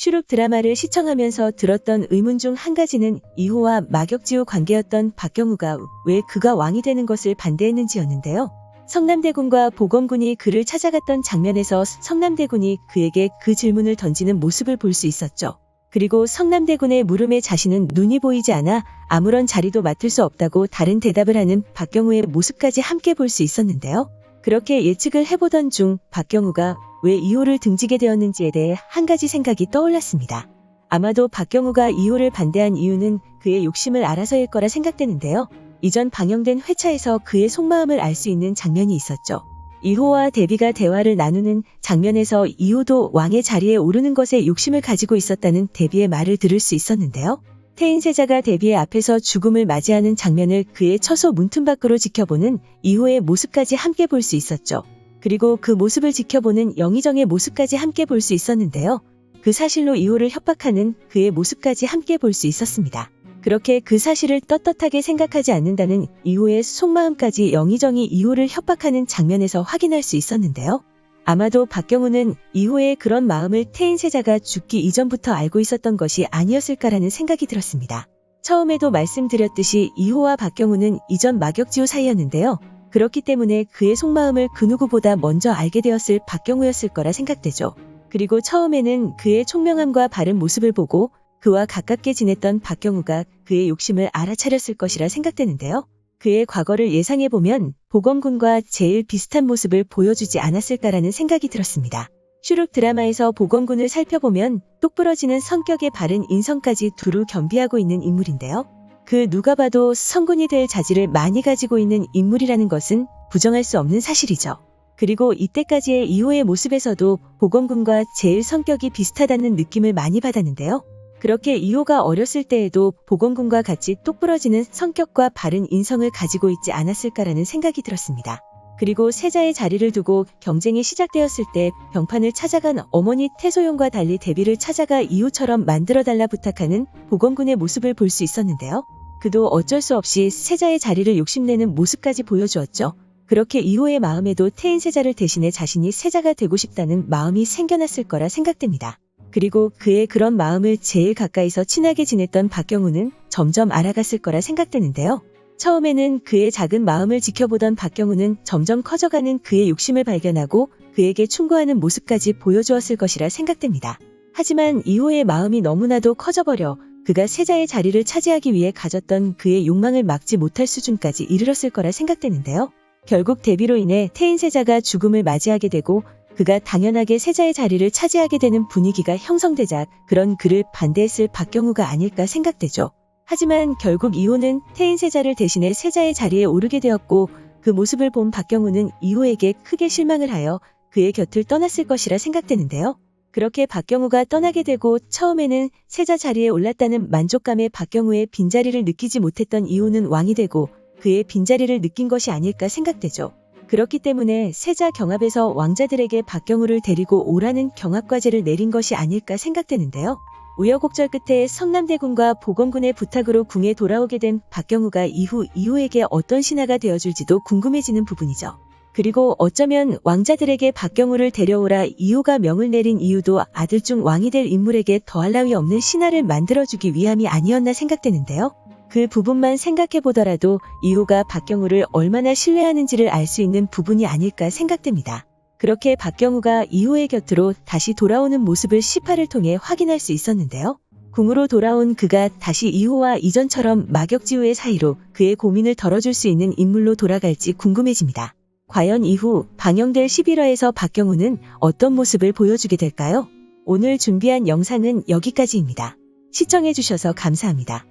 슈룹 드라마를 시청하면서 들었던 의문 중 한 가지는 이호와 마격지우 관계였던 박경우가 왜 그가 왕이 되는 것을 반대했는지였는데요. 성남대군과 보검군이 그를 찾아갔던 장면에서 성남대군이 그에게 그 질문을 던지는 모습을 볼 수 있었죠. 그리고 성남대군의 물음에 자신은 눈이 보이지 않아 아무런 자리도 맡을 수 없다고 다른 대답을 하는 박경우의 모습까지 함께 볼 수 있었는데요. 그렇게 예측을 해보던 중 박경우가 왜 이호를 등지게 되었는지에 대해 한 가지 생각이 떠올랐습니다. 아마도 박경우가 이호를 반대한 이유는 그의 욕심을 알아서일 거라 생각되는데요. 이전 방영된 회차에서 그의 속마음을 알 수 있는 장면이 있었죠. 이호와 대비가 대화를 나누는 장면에서 이호도 왕의 자리에 오르는 것에 욕심을 가지고 있었다는 대비의 말을 들을 수 있었는데요. 태인세자가 대비의 앞에서 죽음을 맞이하는 장면을 그의 처소 문틈 밖으로 지켜보는 이호의 모습까지 함께 볼 수 있었죠. 그리고 그 모습을 지켜보는 영의정의 모습까지 함께 볼 수 있었는데요. 그 사실로 이호를 협박하는 그의 모습까지 함께 볼 수 있었습니다. 그렇게 그 사실을 떳떳하게 생각하지 않는다는 이호의 속마음까지 영의정이 이호를 협박하는 장면에서 확인할 수 있었는데요. 아마도 박경우는 이호의 그런 마음을 태인세자가 죽기 이전부터 알고 있었던 것이 아니었을까라는 생각이 들었습니다. 처음에도 말씀드렸듯이 이호와 박경우는 이전 마격지우 사이였는데요. 그렇기 때문에 그의 속마음을 그 누구보다 먼저 알게 되었을 박경우였을 거라 생각되죠. 그리고 처음에는 그의 총명함과 바른 모습을 보고 그와 가깝게 지냈던 박경우가 그의 욕심을 알아차렸을 것이라 생각되는데요. 그의 과거를 예상해보면 보검군과 제일 비슷한 모습을 보여주지 않았을까라는 생각이 들었습니다. 슈룹 드라마에서 보검군을 살펴보면 똑부러지는 성격의 바른 인성까지 두루 겸비하고 있는 인물인데요. 그 누가 봐도 성군이 될 자질을 많이 가지고 있는 인물이라는 것은 부정할 수 없는 사실이죠. 그리고 이때까지의 이호의 모습에서도 보검군과 제일 성격이 비슷하다는 느낌을 많이 받았는데요. 그렇게 이호가 어렸을 때에도 보검군과 같이 똑부러지는 성격과 바른 인성을 가지고 있지 않았을까라는 생각이 들었습니다. 그리고 세자의 자리를 두고 경쟁이 시작되었을 때 병판을 찾아간 어머니 태소용과 달리 대비를 찾아가 이호처럼 만들어달라 부탁하는 보검군의 모습을 볼 수 있었는데요. 그도 어쩔 수 없이 세자의 자리를 욕심내는 모습까지 보여주었죠. 그렇게 이호의 마음에도 태인세자를 대신해 자신이 세자가 되고 싶다는 마음이 생겨났을 거라 생각됩니다. 그리고 그의 그런 마음을 제일 가까이서 친하게 지냈던 박경우는 점점 알아갔을 거라 생각되는데요. 처음에는 그의 작은 마음을 지켜보던 박경우는 점점 커져가는 그의 욕심을 발견하고 그에게 충고하는 모습까지 보여주었을 것이라 생각됩니다. 하지만 이호의 마음이 너무나도 커져버려 그가 세자의 자리를 차지하기 위해 가졌던 그의 욕망을 막지 못할 수준까지 이르렀을 거라 생각되는데요. 결국 대비로 인해 태인세자가 죽음을 맞이하게 되고 그가 당연하게 세자의 자리를 차지하게 되는 분위기가 형성되자 그런 그를 반대했을 박경우가 아닐까 생각되죠. 하지만 결국 이호는 태인세자를 대신해 세자의 자리에 오르게 되었고 그 모습을 본 박경우는 이호에게 크게 실망을 하여 그의 곁을 떠났을 것이라 생각되는데요. 그렇게 박경우가 떠나게 되고 처음에는 세자 자리에 올랐다는 만족감에 박경우의 빈자리를 느끼지 못했던 이호는 왕이 되고 그의 빈자리를 느낀 것이 아닐까 생각되죠. 그렇기 때문에 세자 경합에서 왕자들에게 박경우를 데리고 오라는 경합과제를 내린 것이 아닐까 생각되는데요. 우여곡절 끝에 성남대군과 보검군의 부탁으로 궁에 돌아오게 된 박경우가 이후 이호에게 어떤 신하가 되어줄지도 궁금해지는 부분이죠. 그리고 어쩌면 왕자들에게 박경우를 데려오라 이호가 명을 내린 이유도 아들 중 왕이 될 인물에게 더할 나위 없는 신하를 만들어주기 위함이 아니었나 생각되는데요. 그 부분만 생각해보더라도 이호가 박경우를 얼마나 신뢰하는지를 알 수 있는 부분이 아닐까 생각됩니다. 그렇게 박경우가 이호의 곁으로 다시 돌아오는 모습을 18을 통해 확인할 수 있었는데요. 궁으로 돌아온 그가 다시 이호와 이전처럼 마격지우의 사이로 그의 고민을 덜어줄 수 있는 인물로 돌아갈지 궁금해집니다. 과연 이후 방영될 11화에서 박경우는 어떤 모습을 보여주게 될까요? 오늘 준비한 영상은 여기까지입니다. 시청해주셔서 감사합니다.